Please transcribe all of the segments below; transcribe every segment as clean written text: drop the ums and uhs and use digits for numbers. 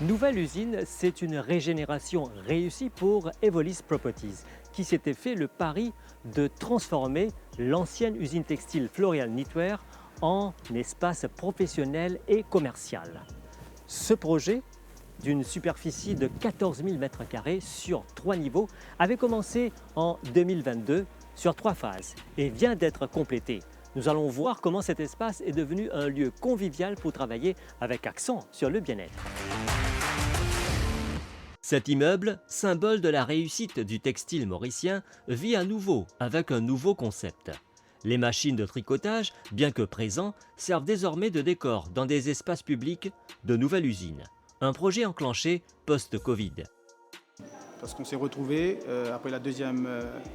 nouvelle usine, c'est une régénération réussie pour Evolis Properties, qui s'était fait le pari de transformer l'ancienne usine textile Floréal Knitwear en espace professionnel et commercial. Ce projet, d'une superficie de 14 000 m² sur 3 niveaux, avait commencé en 2022 sur 3 phases et vient d'être complété. Nous allons voir comment cet espace est devenu un lieu convivial pour travailler avec accent sur le bien-être. Cet immeuble, symbole de la réussite du textile mauricien, vit à nouveau avec un nouveau concept. Les machines de tricotage, bien que présents, servent désormais de décor dans des espaces publics de nouvelle usine. Un projet enclenché post-Covid. Parce qu'on s'est retrouvé après la deuxième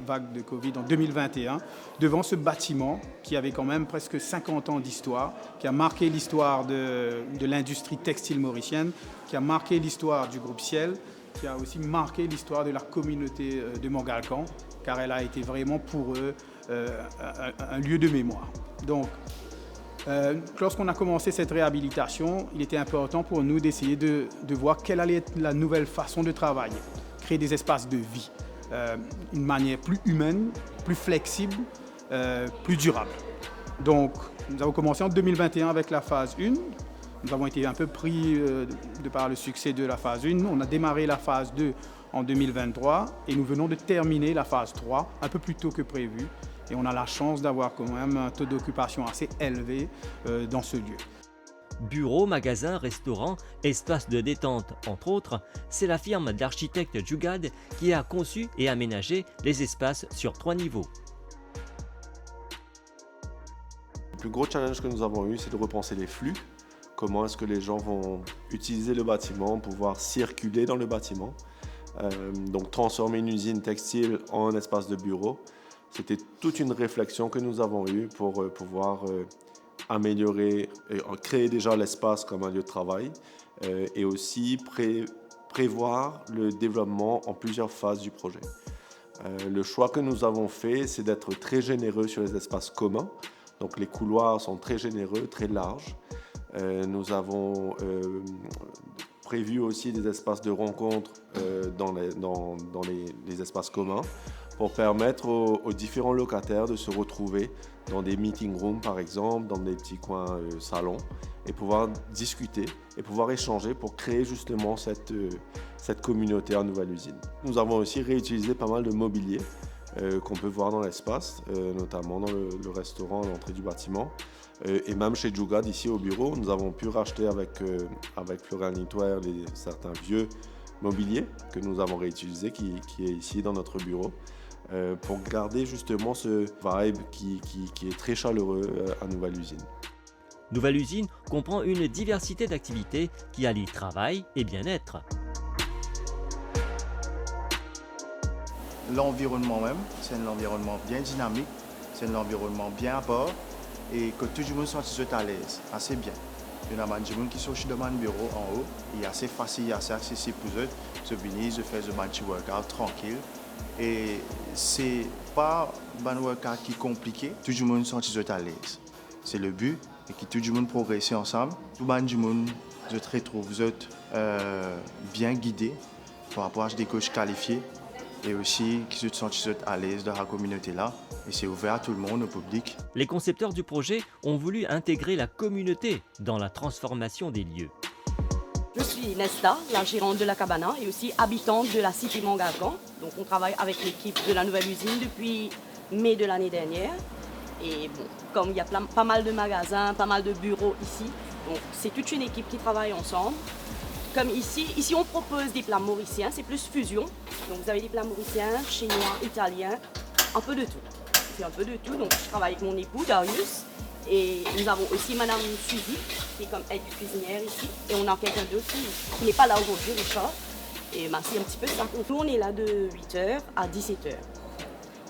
vague de Covid en 2021 devant ce bâtiment qui avait quand même presque 50 ans d'histoire, qui a marqué l'histoire de l'industrie textile mauricienne, qui a marqué l'histoire du groupe Ciel, qui a aussi marqué l'histoire de la communauté de Montgalcan, car elle a été vraiment pour eux un lieu de mémoire. Donc, lorsqu'on a commencé cette réhabilitation, il était important pour nous d'essayer de voir quelle allait être la nouvelle façon de travailler. Créer des espaces de vie, une manière plus humaine, plus flexible, plus durable. Donc, nous avons commencé en 2021 avec la phase 1. Nous avons été un peu pris de par le succès de la phase 1. On a démarré la phase 2 en 2023 et nous venons de terminer la phase 3 un peu plus tôt que prévu. Et on a la chance d'avoir quand même un taux d'occupation assez élevé dans ce lieu. Bureaux, magasins, restaurants, espaces de détente, entre autres, c'est la firme d'architectes Jugad qui a conçu et aménagé les espaces sur 3 niveaux. Le plus gros challenge que nous avons eu, c'est de repenser les flux. Comment est-ce que les gens vont utiliser le bâtiment, pouvoir circuler dans le bâtiment. Donc transformer une usine textile en un espace de bureau. C'était toute une réflexion que nous avons eue pour pouvoir améliorer, créer déjà l'espace comme un lieu de travail et aussi prévoir le développement en plusieurs phases du projet. Le choix que nous avons fait, c'est d'être très généreux sur les espaces communs. Donc les couloirs sont très généreux, très larges. Nous avons prévu aussi des espaces de rencontre dans les espaces communs pour permettre aux différents locataires de se retrouver dans des meeting rooms par exemple, dans des petits coins salons et pouvoir discuter et pouvoir échanger pour créer justement cette communauté en nouvelle usine. Nous avons aussi réutilisé pas mal de mobilier qu'on peut voir dans l'espace, notamment dans le restaurant à l'entrée du bâtiment. Et même chez Jugad, ici au bureau, nous avons pu racheter avec Floréal Knitwear certains vieux mobiliers que nous avons réutilisés, qui est ici dans notre bureau, pour garder justement ce vibe qui est très chaleureux à Nouvelle Usine. Nouvelle Usine comprend une diversité d'activités qui allient travail et bien-être. L'environnement même, c'est un environnement bien dynamique, c'est un environnement bien à bord et que tout le monde soit à l'aise, assez bien. Il y a des gens qui sont dans mon bureau en haut, et assez facile, assez accessible pour eux, de venir, de faire un petit workout tranquille. Et c'est pas un workout qui est compliqué, tout le monde soit à l'aise. C'est le but, et que tout le monde progresse ensemble. Tout le monde se retrouve bien guidé par rapport à des coachs qualifiés. Et aussi qui se sentent à l'aise dans la communauté-là. Et c'est ouvert à tout le monde, au public. Les concepteurs du projet ont voulu intégrer la communauté dans la transformation des lieux. Je suis Nesta, la gérante de la cabana et aussi habitante de la cité Montgalcan. Donc on travaille avec l'équipe de la nouvelle usine depuis mai de l'année dernière. Et bon, comme il y a pas mal de magasins, pas mal de bureaux ici, donc c'est toute une équipe qui travaille ensemble. Comme ici on propose des plats mauriciens, c'est plus fusion. Donc vous avez des plats mauriciens, chinois, italiens, un peu de tout. C'est un peu de tout, donc je travaille avec mon époux Darius. Et nous avons aussi Madame Suzy, qui est comme aide cuisinière ici. Et on a quelqu'un d'autre qui n'est pas là aujourd'hui, Richard. Et ben, c'est un petit peu ça. Nous on est là de 8h à 17h.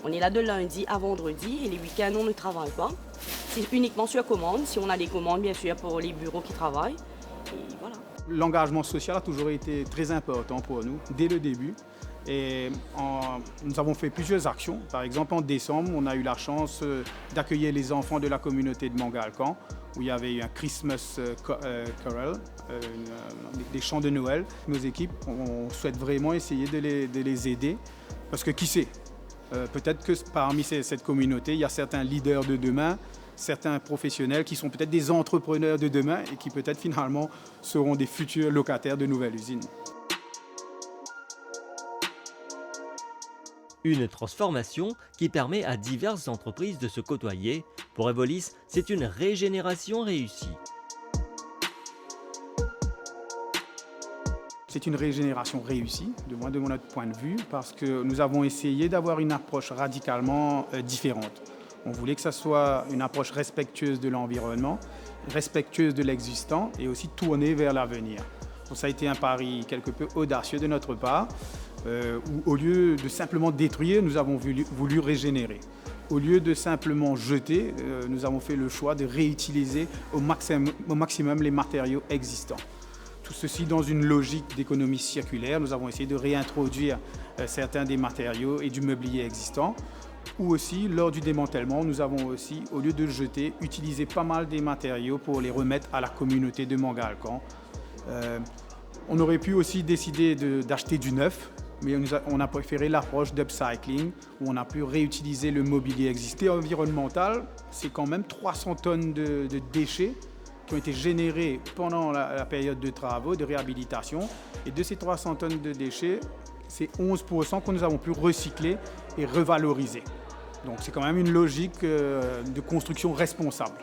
On est là de lundi à vendredi et les week-ends on ne travaille pas. C'est uniquement sur commande, si on a des commandes bien sûr pour les bureaux qui travaillent. Et voilà. L'engagement social a toujours été très important pour nous, dès le début. Et nous avons fait plusieurs actions. Par exemple, en décembre, on a eu la chance d'accueillir les enfants de la communauté de Mangalcan, où il y avait eu un Christmas Carol, des chants de Noël. Nos équipes, on souhaite vraiment essayer de les aider, parce que qui sait, peut-être que parmi cette communauté, il y a certains leaders de demain, certains professionnels qui sont peut-être des entrepreneurs de demain et qui peut-être finalement seront des futurs locataires de nouvelles usines. Une transformation qui permet à diverses entreprises de se côtoyer. Pour Evolis, c'est une régénération réussie. C'est une régénération réussie, de mon point de vue, parce que nous avons essayé d'avoir une approche radicalement différente. On voulait que ça soit une approche respectueuse de l'environnement, respectueuse de l'existant et aussi tournée vers l'avenir. Donc ça a été un pari quelque peu audacieux de notre part, où au lieu de simplement détruire, nous avons voulu régénérer. Au lieu de simplement jeter, nous avons fait le choix de réutiliser au maximum les matériaux existants. Tout ceci dans une logique d'économie circulaire. Nous avons essayé de réintroduire certains des matériaux et du mobilier existant. Ou aussi, lors du démantèlement, nous avons aussi, au lieu de jeter, utilisé pas mal des matériaux pour les remettre à la communauté de Mangalcan. On aurait pu aussi décider d'acheter du neuf, mais on a préféré l'approche d'upcycling, où on a pu réutiliser le mobilier existant. Environnemental, c'est quand même 300 tonnes de déchets qui ont été générés pendant la période de travaux, de réhabilitation. Et de ces 300 tonnes de déchets, c'est 11% que nous avons pu recycler et revaloriser. Donc c'est quand même une logique de construction responsable.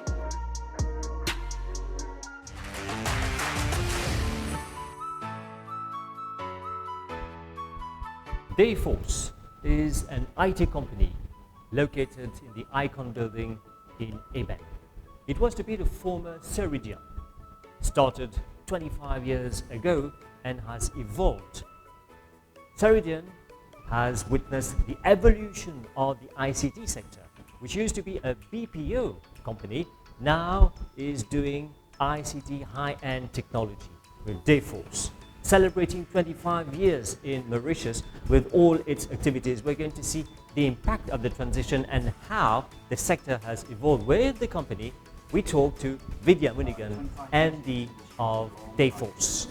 Dayforce is an IT company located in the Icon building in Eben. It was to be the former Ceridian, started 25 years ago and has evolved. Ceridian has witnessed the evolution of the ICT sector, which used to be a BPO company, now is doing ICT high-end technology with Dayforce. Celebrating 25 years in Mauritius with all its activities, we're going to see the impact of the transition and how the sector has evolved. With the company, we talked to Vidya Munigan, MD of Dayforce.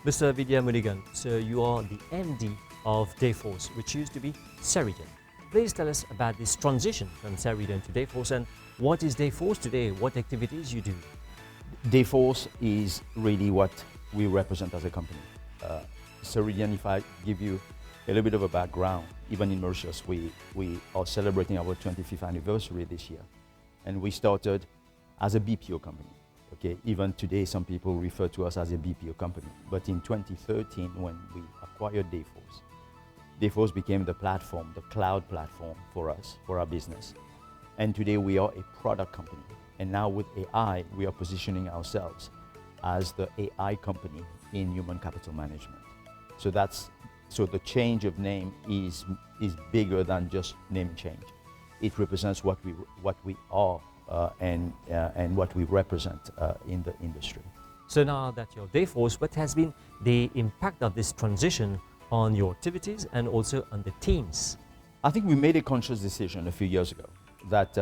Mr. Vidya Munigan, so you are the MD of Dayforce, which used to be Ceridian. Please tell us about this transition from Ceridian to Dayforce, and what is Dayforce today? What activities you do? Dayforce is really what we represent as a company. Ceridian, if I give you a little bit of a background, even in Mauritius, we are celebrating our 25th anniversary this year. And we started as a BPO company. Okay, even today, some people refer to us as a BPO company. But in 2013, when we acquired Dayforce became the platform, the cloud platform for us, for our business. And today we are a product company. And now with AI, we are positioning ourselves as the AI company in human capital management. So the change of name is bigger than just name change. It represents what we are and what we represent in the industry. So now that you're Dayforce, what has been the impact of this transition on your activities and also on the teams? I think we made a conscious decision a few years ago that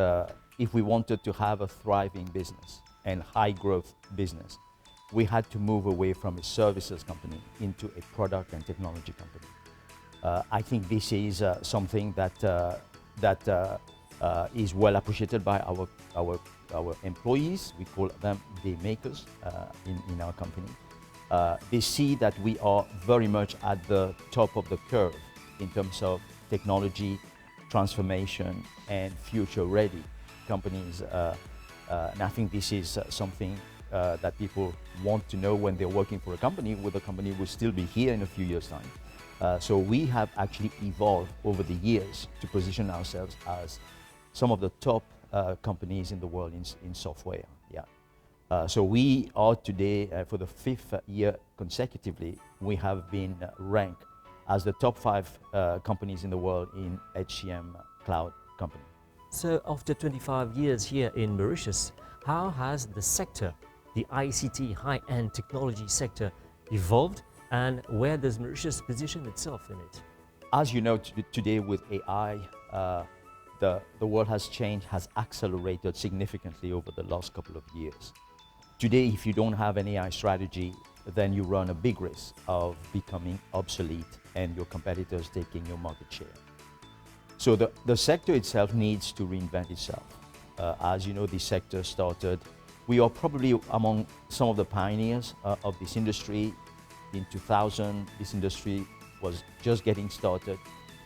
if we wanted to have a thriving business and high growth business, we had to move away from a services company into a product and technology company. I think this is something that is well appreciated by our employees. We call them day makers in our company. They see that we are very much at the top of the curve in terms of technology, transformation, and future-ready companies. And I think this is something that people want to know when they're working for a company, where the company will still be here in a few years' time. So we have actually evolved over the years to position ourselves as some of the top companies in the world in software. Yeah. So we are today, for the 5th year consecutively, we have been ranked as the top 5 companies in the world in HCM cloud company. So after 25 years here in Mauritius, how has the sector, the ICT high-end technology sector, evolved, and where does Mauritius position itself in it? as you know, today with AI, the world has changed, has accelerated significantly over the last couple of years. Today, if you don't have an AI strategy, then you run a big risk of becoming obsolete and your competitors taking your market share. So the sector itself needs to reinvent itself. As you know, this sector started, we are probably among some of the pioneers of this industry. In 2000, this industry was just getting started.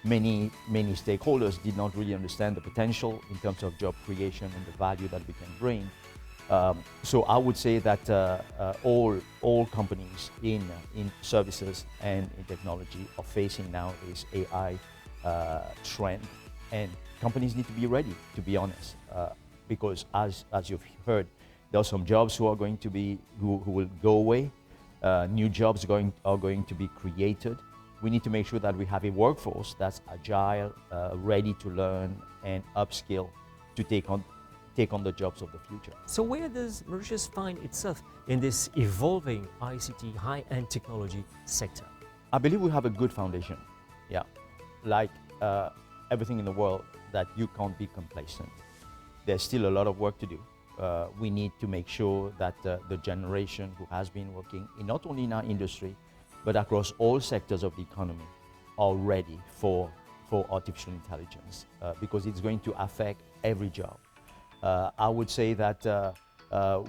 Many stakeholders did not really understand the potential in terms of job creation and the value that we can bring. So I would say that all companies in services and in technology are facing now this AI trend, and companies need to be ready, to be honest, because as you've heard, there are some jobs who will go away. New jobs are going to be created. We need to make sure that we have a workforce that's agile, ready to learn and upskill to take on the jobs of the future. So where does Mauritius find itself in this evolving ICT high-end technology sector? I believe we have a good foundation. Yeah, like everything in the world, that you can't be complacent. There's still a lot of work to do. We need to make sure that the generation who has been working not only in our industry, but across all sectors of the economy are ready for artificial intelligence because it's going to affect every job. I would say that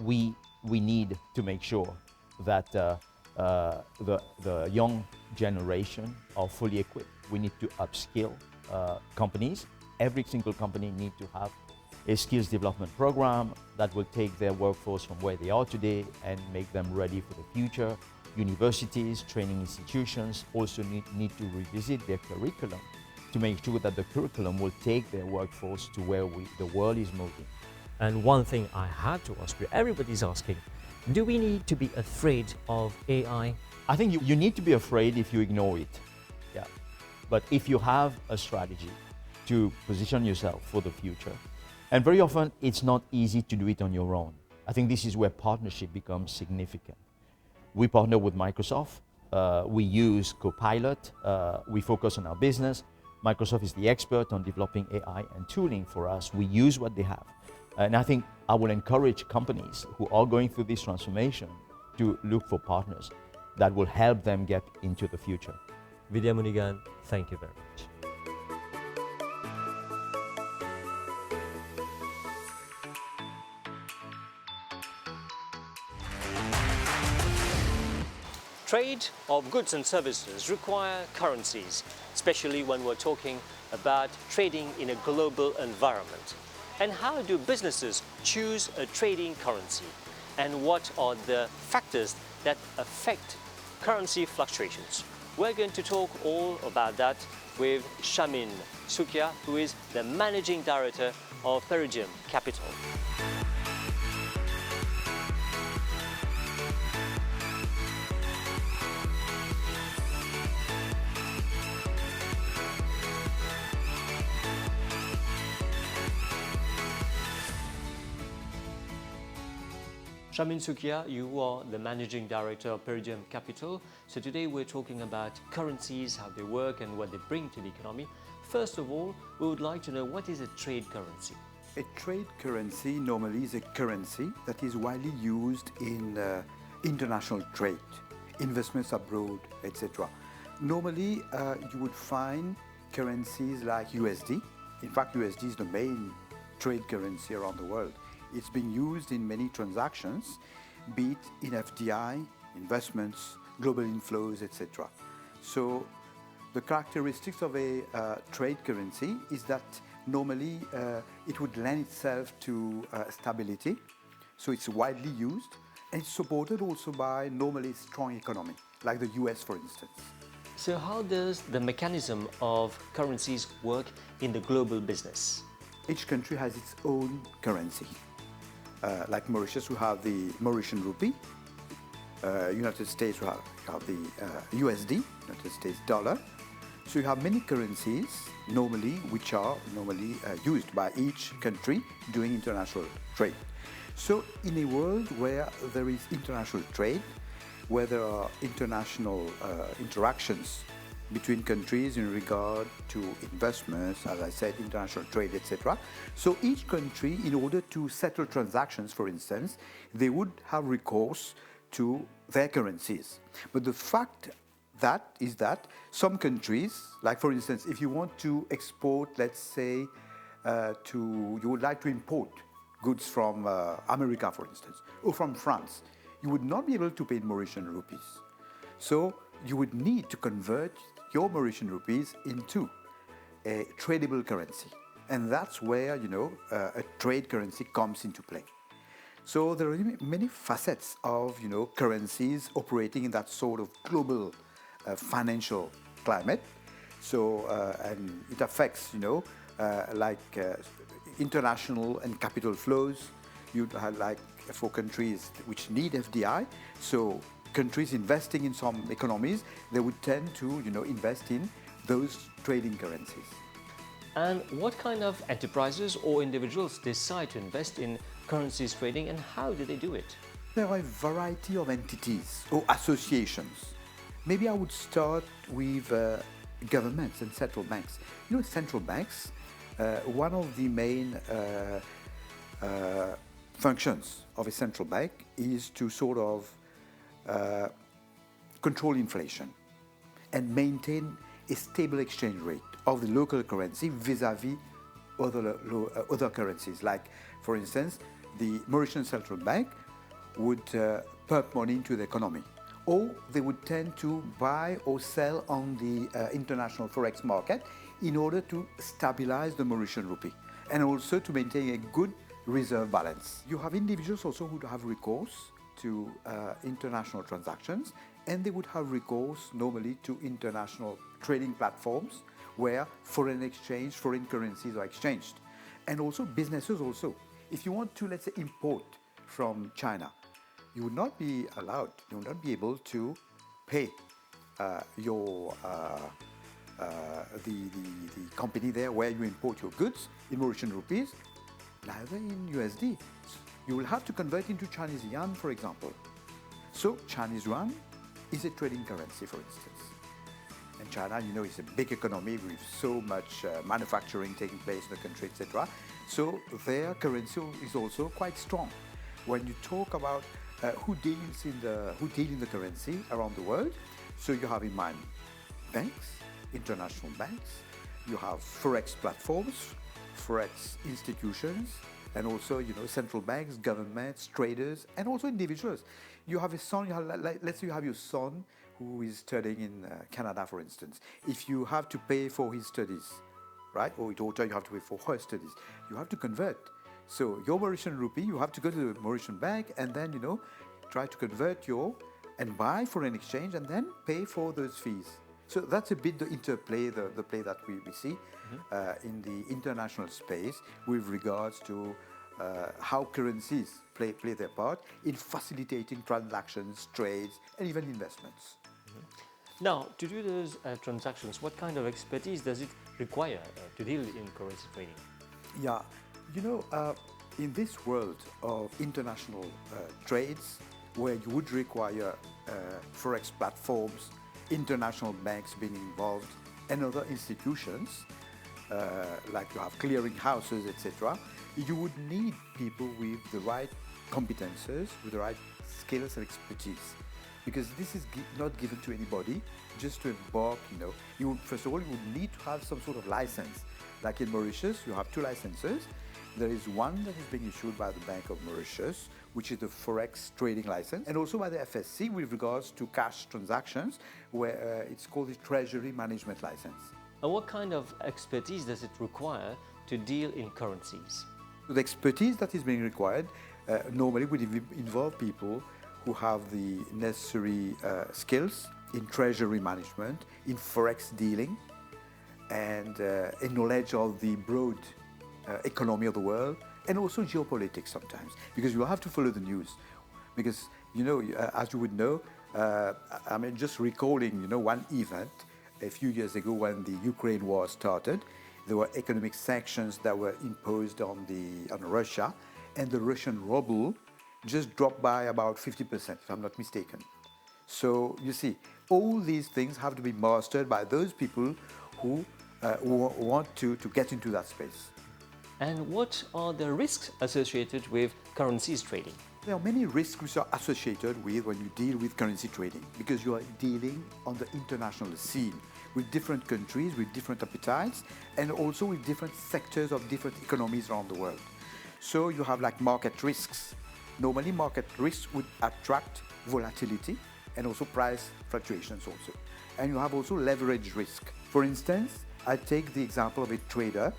we need to make sure that the young generation are fully equipped. We need to upskill companies. Every single company needs to have a skills development program that will take their workforce from where they are today and make them ready for the future. Universities, training institutions also need to revisit their curriculum to make sure that the curriculum will take their workforce to where the world is moving. And one thing I had to ask you, everybody's asking, do we need to be afraid of AI? I think you need to be afraid if you ignore it. Yeah. But if you have a strategy to position yourself for the future, and very often it's not easy to do it on your own. I think this is where partnership becomes significant. We partner with Microsoft. We use Copilot. We focus on our business. Microsoft is the expert on developing AI and tooling for us. We use what they have. And I think I will encourage companies who are going through this transformation to look for partners that will help them get into the future. Vidya Munigan, thank you very much. Trade of goods and services require currencies, especially when we're talking about trading in a global environment. And how do businesses choose a trading currency? And what are the factors that affect currency fluctuations? We're going to talk all about that with Shamin Sukia, who is the Managing Director of Peridium Capital. Shamin Sukia, you are the Managing Director of Peridium Capital. So today we're talking about currencies, how they work and what they bring to the economy. First of all, we would like to know, what is a trade currency? A trade currency normally is a currency that is widely used in international trade, investments abroad, etc. Normally, you would find currencies like USD. In fact, USD is the main trade currency around the world. It's being used in many transactions, be it in FDI, investments, global inflows, etc. So the characteristics of a trade currency is that normally it would lend itself to stability, so it's widely used, and it's supported also by normally strong economy, like the US, for instance. So how does the mechanism of currencies work in the global business? Each country has its own currency. Like Mauritius, we have the Mauritian rupee. United States, we have the USD, United States dollar. So you have many currencies normally, which are normally used by each country doing international trade. So in a world where there is international trade, where there are international interactions between countries in regard to investments, as I said, international trade, etc. So each country, in order to settle transactions, for instance, they would have recourse to their currencies. But the fact is that some countries, like for instance, if you want to export, let's say, you would like to import goods from America, for instance, or from France, you would not be able to pay in Mauritian rupees. So you would need to convert your Mauritian rupees into a tradable currency. And that's where, a trade currency comes into play. So there are many facets of, currencies operating in that sort of global financial climate. So, and it affects, international and capital flows. You have for countries which need FDI. So countries investing in some economies, they would tend to, invest in those trading currencies. And what kind of enterprises or individuals decide to invest in currencies trading, and how do they do it? There are a variety of entities or associations. Maybe I would start with governments and central banks. Central banks, one of the main functions of a central bank is to sort of control inflation and maintain a stable exchange rate of the local currency vis-à-vis other currencies. Like, for instance, the Mauritian Central Bank would pump money into the economy, or they would tend to buy or sell on the international forex market in order to stabilize the Mauritian rupee and also to maintain a good reserve balance. You have individuals also who have recourse to international transactions, and they would have recourse normally to international trading platforms where foreign currencies are exchanged. And also businesses also. If you want to, let's say, import from China, you would not be allowed, you would not be able to pay the company there where you import your goods in Mauritian rupees, neither in USD. You will have to convert into Chinese yuan, for example. So Chinese yuan is a trading currency, for instance. And China, is a big economy with so much manufacturing taking place in the country, etc. So their currency is also quite strong. When you talk about who deal in the currency around the world, so you have in mind banks, international banks, you have forex platforms, forex institutions, and also, central banks, governments, traders, and also individuals. You have a son, let's say you have your son who is studying in Canada, for instance. If you have to pay for his studies, right, or your daughter, you have to pay for her studies, you have to convert. So your Mauritian rupee, you have to go to the Mauritian bank and then, try to convert and buy foreign exchange and then pay for those fees. So that's a bit the interplay, the play that we see in the international space with regards to how currencies play their part in facilitating transactions, trades, and even investments. Now, to do those transactions, what kind of expertise does it require to deal in currency trading? Yeah, in this world of international trades, where you would require forex platforms, international banks being involved, and other institutions, like you have clearing houses, etc., you would need people with the right competences, with the right skills and expertise. Because this is not given to anybody, just to embark, First of all, you would need to have some sort of license. Like in Mauritius, you have two licenses. There is one that is being issued by the Bank of Mauritius, which is the Forex trading license, and also by the FSC with regards to cash transactions, where it's called the Treasury Management License. And what kind of expertise does it require to deal in currencies? The expertise that is being required normally would involve people who have the necessary skills in treasury management, in forex dealing, and a knowledge of the broad economy of the world, and also geopolitics sometimes, because you have to follow the news. Because, as you would know, just recalling, one event a few years ago when the Ukraine war started, there were economic sanctions that were imposed on Russia, and the Russian ruble just dropped by about 50%, if I'm not mistaken. So you see, all these things have to be mastered by those people who want to get into that space. And what are the risks associated with currencies trading? There are many risks which are associated with when you deal with currency trading, because you are dealing on the international scene with different countries, with different appetites, and also with different sectors of different economies around the world. So you have like market risks. Normally market risks would attract volatility and also price fluctuations also. And you have also leverage risk. For instance, I take the example of a trader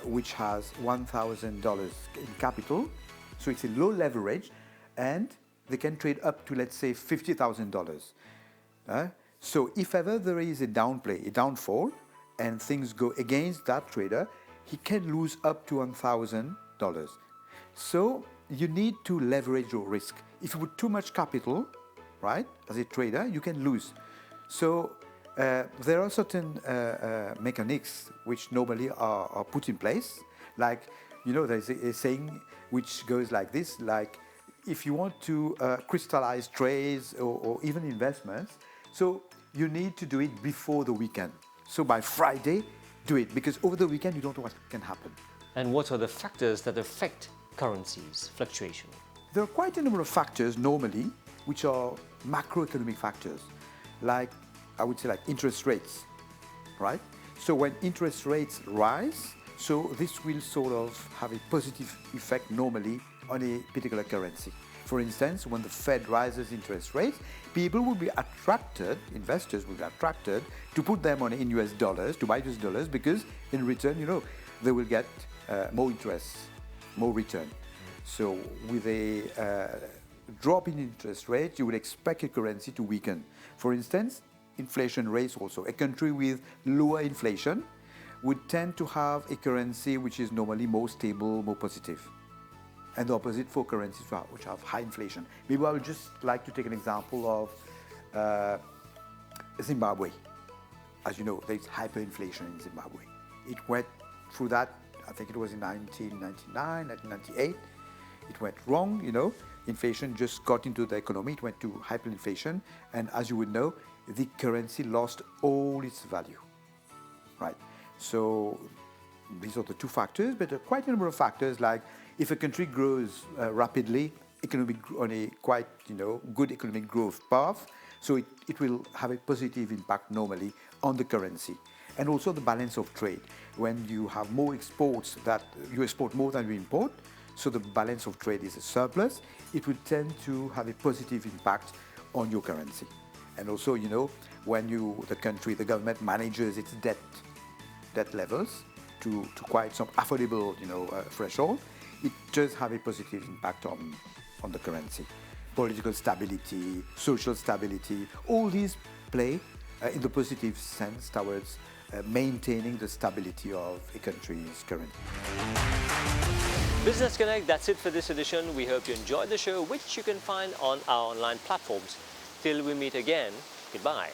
which has $1,000 in capital. So it's a low leverage, and they can trade up to, let's say, $50,000. So if ever there is a downfall, and things go against that trader, he can lose up to $1,000. So you need to leverage your risk. If you put too much capital, right, as a trader, you can lose. So there are certain mechanics which normally are put in place, like, there's a saying which goes like this, like, if you want to crystallize trades or even investments, so you need to do it before the weekend. So by Friday, do it, because over the weekend you don't know what can happen. And what are the factors that affect currencies fluctuation? There are quite a number of factors normally which are macroeconomic factors, like, I would say, like interest rates, right? So when interest rates rise, so this will sort of have a positive effect normally on a particular currency. For instance, when the Fed rises interest rates, people will be attracted, investors will be attracted to put their money in US dollars, to buy US dollars, because in return, they will get more interest, more return. So with a drop in interest rate, you would expect a currency to weaken. For instance, inflation rates also. A country with lower inflation would tend to have a currency which is normally more stable, more positive. And the opposite for currencies which have high inflation. Maybe I would just like to take an example of Zimbabwe. As you know, there's hyperinflation in Zimbabwe. It went through that, I think it was in 1999, 1998. It went wrong, Inflation just got into the economy, it went to hyperinflation, and as you would know, the currency lost all its value, right? So these are the two factors, but there are quite a number of factors, like if a country grows rapidly, on a quite good economic growth path, so it will have a positive impact normally on the currency. And also the balance of trade. When you have more exports, that you export more than you import, so the balance of trade is a surplus, it will tend to have a positive impact on your currency. And also, when the government manages its debt levels to quite some affordable, threshold, it does have a positive impact on the currency. Political stability, social stability, all these play in the positive sense towards maintaining the stability of a country's currency. Business Connect, that's it for this edition. We hope you enjoyed the show, which you can find on our online platforms. Till we meet again, goodbye.